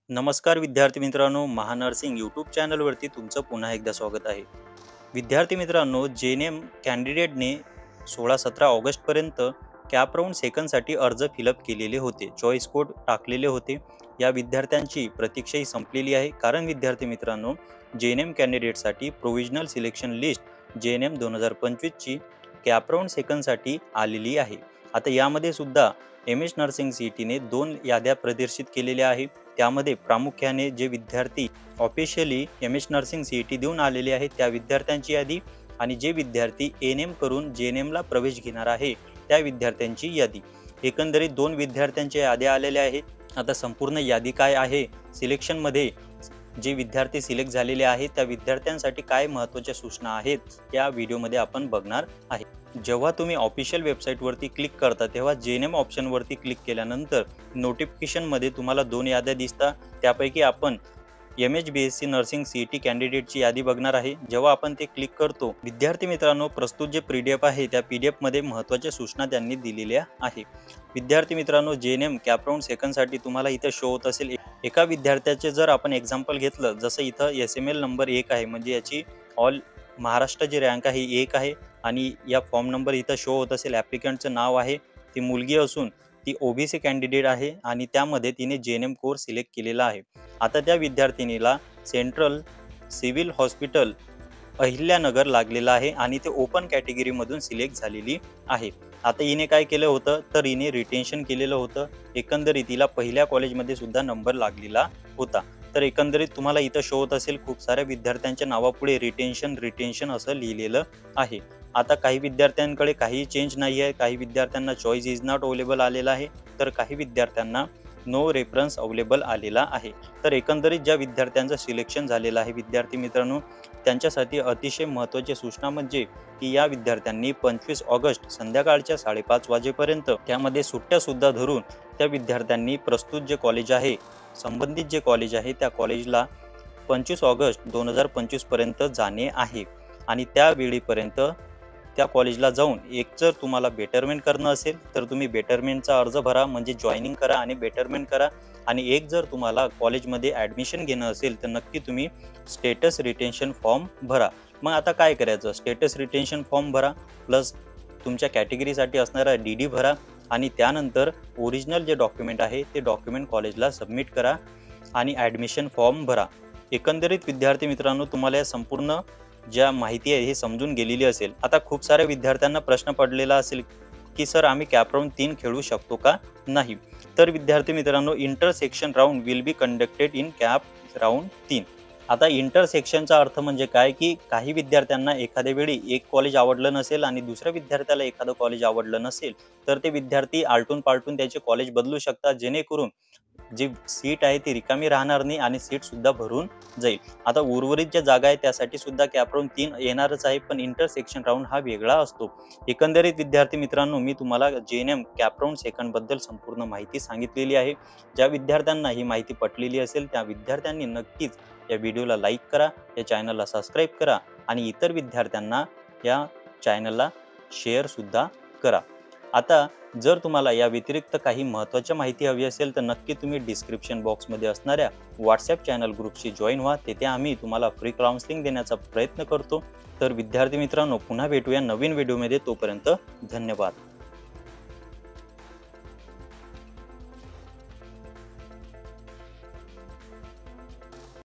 नमस्कार विद्यार्थी मित्रांनो, महानर्सिंग यूट्यूब चॅनलवरती तुमचं पुन्हा एकदा स्वागत आहे. विद्यार्थी मित्रांनो, जेएनएम कॅन्डिडेटने 16-17 ऑगस्टपर्यंत कॅप राऊंड सेकंडसाठी अर्ज फिलअप केलेले होते. चॉईस कोड टाकलेले होते. या विद्यार्थ्यांची प्रतीक्षाही संपलेली आहे. कारण विद्यार्थी मित्रांनो, जेएनएम कॅन्डिडेटसाठी प्रोव्हिजनल सिलेक्शन लिस्ट जेएनएम 2025ची कॅप राऊंड सेकंडसाठी आलेली आहे. आता यामध्ये सुद्धा एमएस नर्सिंग सीईटीने 2 याद्या प्रदर्शित केलेल्या आहेत. त्यामध्ये प्रामुख्याने जे विद्यार्थी ऑफिशियली एमएस नर्सिंग सीईटी देऊन आलेले आहेत त्या विद्यार्थ्यांची यादी आणि जे विद्यार्थी एएनएम करून जेएनएमला प्रवेश घेणार आहे त्या विद्यार्थ्यांची यादी. एकंदरीत 2 विद्यार्थ्यांच्या याद्या आलेल्या आहेत. आता संपूर्ण यादी काय आहे, सिलेक्शनमध्ये जे विद्यार्थी सिलेक्ट झालेले आहेत त्या विद्यार्थ्यांसाठी काय महत्त्वाच्या सूचना आहेत या व्हिडिओमध्ये आपण बघणार आहे. जेव्हा तुम्ही ऑफिशियल वेबसाईटवरती क्लिक करता तेव्हा जेएनएम ऑप्शनवरती क्लिक केल्यानंतर नोटिफिकेशनमध्ये तुम्हाला 2 याद्या दिसतात. त्यापैकी आपण MHBSc नर्सिंग सीईटी कॅन्डिडेटची यादी बघणार आहे. जेव्हा आपण ते क्लिक करतो, विद्यार्थी मित्रांनो, प्रस्तुत जे PDF आहे त्या PDF मध्ये महत्त्वाच्या सूचना त्यांनी दिलेल्या आहे. विद्यार्थी मित्रांनो, जेएनएम कॅप राऊंड सेकंडसाठी तुम्हाला इथं शो होत असेल एका विद्यार्थ्याचे जर आपण एक्झाम्पल घेतलं, जसं इथं SML नंबर 1 आहे, म्हणजे याची ऑल महाराष्ट्र जी रँक आहे 1 आहे आणि या फॉर्म नंबर इथं शो होत असेल. ॲप्लिकंटचं नाव आहे, ती मुलगी असून ती OBC कॅन्डिडेट आहे आणि त्यामध्ये तिने जेएनएम कोर्स सिलेक्ट केलेला आहे. आता त्या विद्यार्थिनीला सेंट्रल सिव्हिल हॉस्पिटल अहिल्यानगर लागलेला आहे आणि ते ओपन कॅटेगरीमधून सिलेक्ट झालेली आहे. आता हिने काय केलं होतं तर हिने रिटेन्शन केलेलं होतं. एकंदरीत तिला पहिल्या कॉलेजमध्ये सुद्धा नंबर लागलेला होता. तर एकंदरीत तुम्हाला इथं शो होत असेल खूप साऱ्या विद्यार्थ्यांच्या नावापुढे रिटेन्शन असं लिहिलेलं आहे. आता काही विद्यार्थ्यांकडे काही चेंज नाही आहे. काही विद्यार्थ्यांना चॉईस इज नॉट अवेलेबल आलेला आहे, तर काही विद्यार्थ्यांना नो रेफरन्स अवेलेबल आलेला आहे. तर एकंदरीत ज्या विद्यार्थ्यांचं सिलेक्शन झालेलं आहे विद्यार्थी मित्रांनो, त्यांच्यासाठी अतिशय महत्त्वाची सूचना म्हणजे की या विद्यार्थ्यांनी 25 ऑगस्ट संध्याकाळच्या 5:30 वाजेपर्यंत त्यामध्ये सुट्ट्यासुद्धा धरून त्या विद्यार्थ्यांनी प्रस्तुत जे कॉलेज आहे, संबंधित जे कॉलेज आहे त्या कॉलेजला 25 ऑगस्ट 2025 पर्यंत जाणे आहे आणि त्या वेळीपर्यंत त्या कॉलेजला जाऊन एक जर तुम्हाला बेटरमेंट करणं असेल तर तुम्ही बेटरमेंटचा अर्ज भरा, म्हणजे जॉईनिंग करा आणि बेटरमेंट करा. आणि एक जर तुम्हाला कॉलेजमध्ये ॲडमिशन घेणं असेल तर नक्की तुम्ही स्टेटस रिटेन्शन फॉर्म भरा. मग आता काय करायचं, स्टेटस रिटेन्शन फॉर्म भरा प्लस तुमच्या कॅटेगरीसाठी असणारा DD भरा आणि त्यानंतर ओरिजिनल जे डॉक्युमेंट आहे ते डॉक्युमेंट कॉलेजला सबमिट करा आणि ॲडमिशन फॉर्म भरा. एकंदरीत विद्यार्थी मित्रांनो, तुम्हाला या संपूर्ण ज्या माहिती आहे हे समजून गेलेली असेल. आता खूप साऱ्या विद्यार्थ्यांना प्रश्न पडलेला असेल की सर आम्ही कॅप राऊंड 3 खेळू शकतो का नाही. तर विद्यार्थी मित्रांनो, intersection round will be conducted in cap round 3. आता इंटरसेक्शनचा अर्थ म्हणजे काय की काही विद्यार्थ्यांना एखाद्या वेळी एक कॉलेज आवडलं नसेल आणि दुसऱ्या विद्यार्थ्याला एखादं कॉलेज आवडलं नसेल तर ते विद्यार्थी आलटून पालटून त्याचे कॉलेज बदलू शकतात, जेणेकरून जी सीट आहे ती रिकामी राहणार नाही आणि सीट सुद्धा भरून जाईल. आता उर्वरित ज्या जागा आहे त्यासाठी सुद्धा कॅप राऊंड 3 येणारच आहे, पण इंटरसेक्शन राऊंड हा वेगळा असतो. एकंदरीत विद्यार्थी मित्रांनो, मी तुम्हाला जेएनएम कॅप राऊंड सेकंड बद्दल संपूर्ण माहिती सांगितलेली आहे. ज्या विद्यार्थ्यांना ही माहिती पटलेली असेल त्या विद्यार्थ्यांनी नक्कीच या व्हिडिओला लाईक करा, या चॅनलला सबस्क्राईब करा आणि इतर विद्यार्थ्यांना या चॅनलला शेअर सुद्धा करा. आता जर तुम्हाला या व्यतिरिक्त काही महत्त्वाच्या माहिती हवी असेल तर नक्की तुम्ही डिस्क्रिप्शन बॉक्समध्ये असणाऱ्या व्हॉट्सॲप चॅनल ग्रुपशी जॉईन व्हा. तेथे आम्ही तुम्हाला फ्री काउन्सिलिंग देण्याचा प्रयत्न करतो. तर विद्यार्थी मित्रांनो, पुन्हा भेटूया नवीन व्हिडिओमध्ये. तोपर्यंत धन्यवाद.